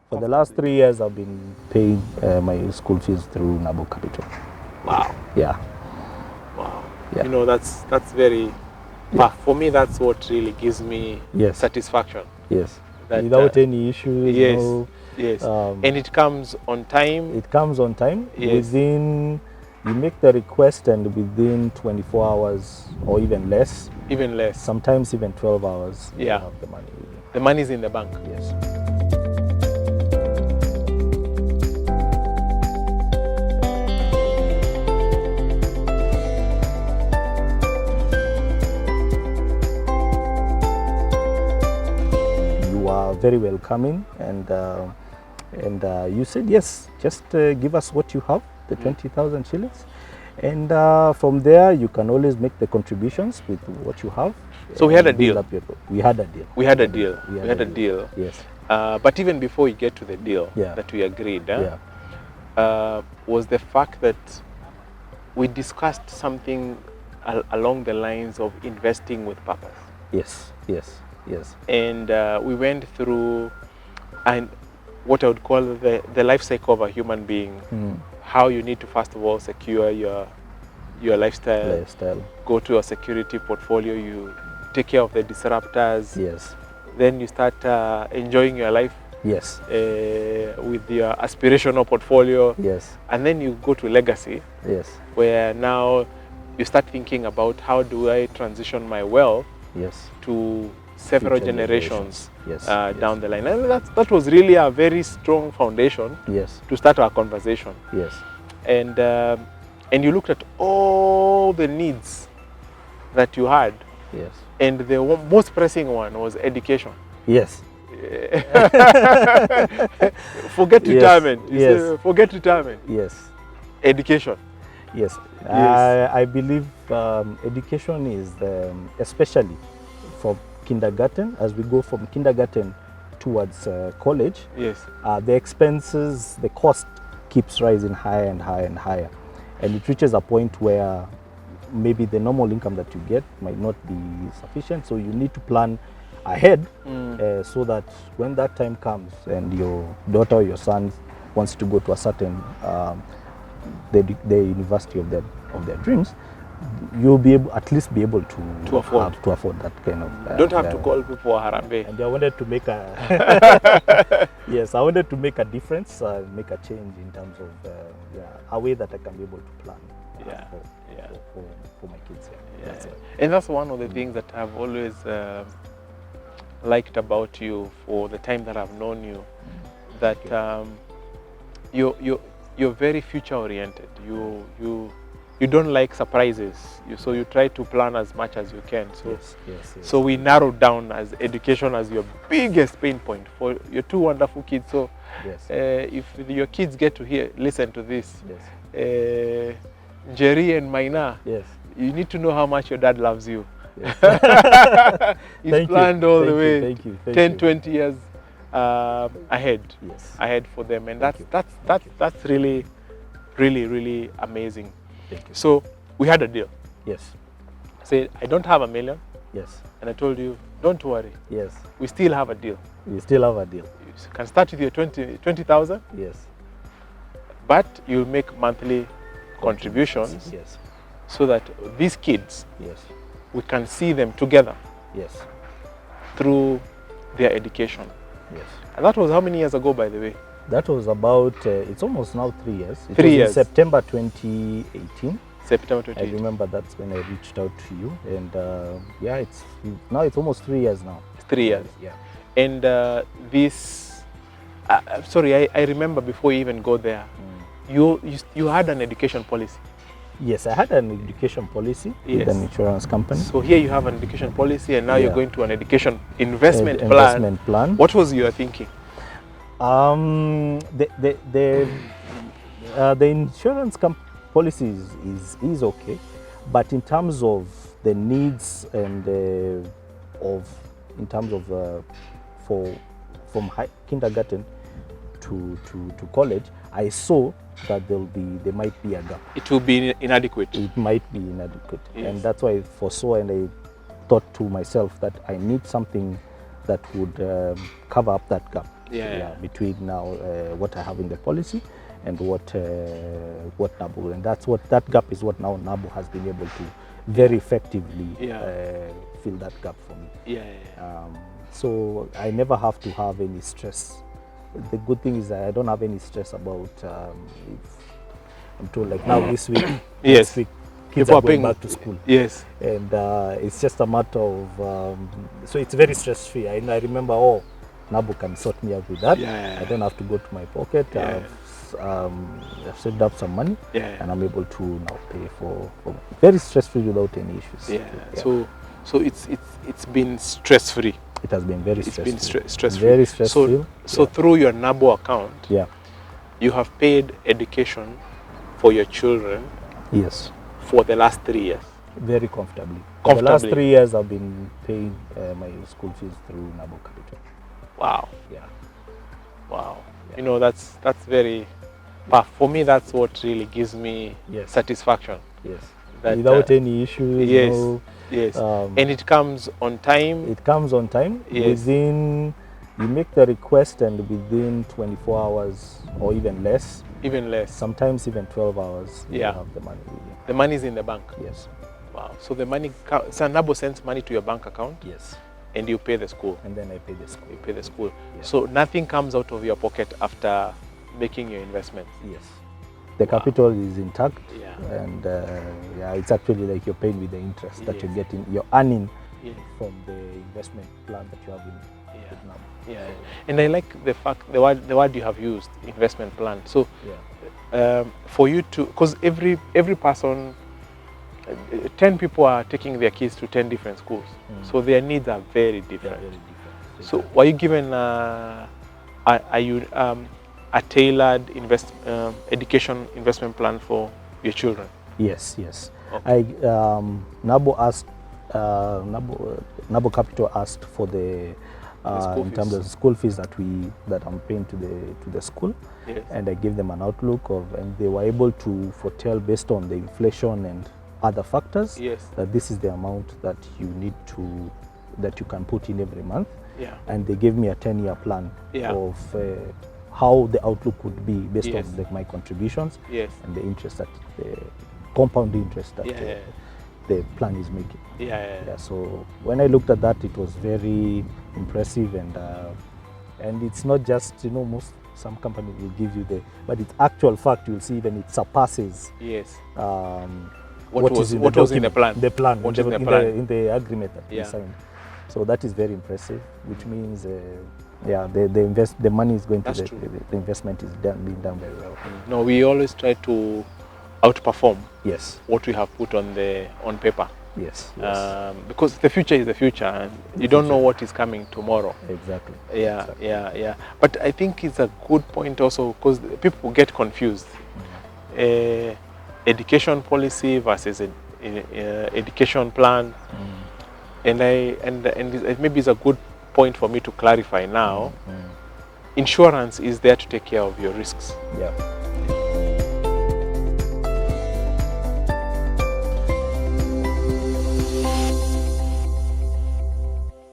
For the last 3 years, I've been paying my school fees through Naval Capital. Wow. Yeah. Wow. Yeah. You know, that's very, for me, that's what really gives me Yes. satisfaction. Yes. That, Without any issues. Yes. No, Yes. And it comes on time. It comes on time. Yes. You make the request, and within 24 hours or even less. Even less. Sometimes even 12 hours. Yeah. You have the money. The money's in the bank. Yes. You are very welcoming, and you said yes. Just give us what you have, the 20,000 shillings, and from there you can always make the contributions with what you have. So we had a deal. We had a deal. We had a deal. We had a deal. Yes. But even before we get to the deal that we agreed, was the fact that we discussed something along the lines of investing with purpose. Yes, yes, yes. And we went through what I would call the life cycle of a human being. How you need to, first of all, secure your lifestyle. Go to a security portfolio. You take care of the disruptors. Yes. Then you start enjoying your life. Yes. With your aspirational portfolio. Yes. And then you go to legacy. Yes. Where now you start thinking about how do I transition my wealth. Yes. To several generations. Yes. Down the line. And that was really a very strong foundation. Yes. To start our conversation. Yes. And you looked at all the needs that you had. Yes. And the most pressing one was education. Yes. Forget retirement. Yes. Forget retirement. Yes. Education. Yes. Yes. I believe education is, especially for kindergarten, as we go from kindergarten towards college. Yes. The expenses, the cost keeps rising higher and higher and higher. And it reaches a point where maybe the normal income that you get might not be sufficient. So you need to plan ahead so that when that time comes and your daughter or your son wants to go to a certain the university of their dreams, you'll be able, at least be able to afford that kind of. Don't have to call people Harambe. And I wanted to make a yes, I wanted to make a difference, make a change in terms of a way that I can be able to plan for my kids. And that's one of the things that I've always liked about you for the time that I've known you, that you're very future oriented. You don't like surprises, so you try to plan as much as you can. So, so we narrowed down as education as your biggest pain point for your two wonderful kids. So if your kids get to listen to this, Jerry and Maina, you need to know how much your dad loves you. He's planned all the way, 10, 20 years ahead for them, and that's really, really, really amazing. So we had a deal. Yes. I said, I don't have $1 million. Yes. And I told you, don't worry. Yes. We still have a deal. We still have a deal. You can start with your 20,000. Yes. But you'll make monthly contributions. Yes. So that these kids, we can see them together. Yes. Through their education. Yes. And that was how many years ago, by the way? That was about, it's almost now 3 years. It 3 was years. in September 2018. September 2018. I remember that's when I reached out to you. And now it's almost 3 years now. 3 years. Yeah. And sorry, I remember before you even go there, you had an education policy. Yes, I had an education policy with an insurance company. So here you have an education policy, and now you're going to an education investment plan. What was your thinking? The insurance policy is okay, but in terms of the needs and from kindergarten to college, I saw that there might be a gap. It will be inadequate. It might be inadequate, and that's why I foresaw and I thought to myself that I need something that would cover up that gap. between now what I have in the policy and what NABU, and that gap is what now NABU has been able to very effectively fill that gap for me. So I never have to have any stress. The good thing is that I don't have any stress about if I'm told like now this week, this week kids are going back to school. And it's just a matter of so it's very stress free. I remember, oh, NABU can sort me out with that. I don't have to go to my pocket. I've saved up some money and I'm able to now pay for very stress free without any issues. So it's been stress free. It has been very stress free. It's been stress free. Very stress free. So through your NABU account, you have paid education for your children. Yes. For the last 3 years. Very comfortably. For the last 3 years, I've been paying my school fees through Naval Capital. Wow. Wow. You know, that's very. But for me, that's what really gives me satisfaction. That, without any issues. And it comes on time. It comes on time. Within, you make the request and within 24 hours or even less. Even less. Sometimes even 12 hours. You have the money. The money is in the bank. Yes. Wow. So the money, NABU sends money to your bank account. Yes. And you pay the school. And then I pay the school. You pay the school. So nothing comes out of your pocket after making your investment. Yes. The capital is intact. And it's actually like you're paying with the interest that you're getting. You're earning from the investment plan that you have in Vietnam. And I like the fact the word you have used, investment plan. So for you to, because every person, 10 people are taking their kids to 10 different schools, so their needs are very different. So were you given a tailored education investment plan for your children? Yes. Okay. Naval Capital asked for the in terms of the school fees that I'm paying to the school, and I gave them an outlook of, and they were able to foretell based on the inflation and other factors that this is the amount that you need to, that you can put in every month. And they gave me a 10-year plan of how the outlook would be based on my contributions and the interest that the compound interest that the plan is making. So when I looked at that, it was very impressive, and it's not just, you know, some companies will give you but it's actual fact. You'll see even it surpasses what was in the plan. The plan, in the agreement that we signed. So that is very impressive, which means the money is going to the investment is being done very well. No, we always try to outperform what we have put on paper. Because the future is the future, and you don't know what is coming tomorrow. Exactly. But I think it's a good point also, because people get confused. Education policy versus education plan, and maybe it's a good point for me to clarify now. Insurance is there to take care of your risks.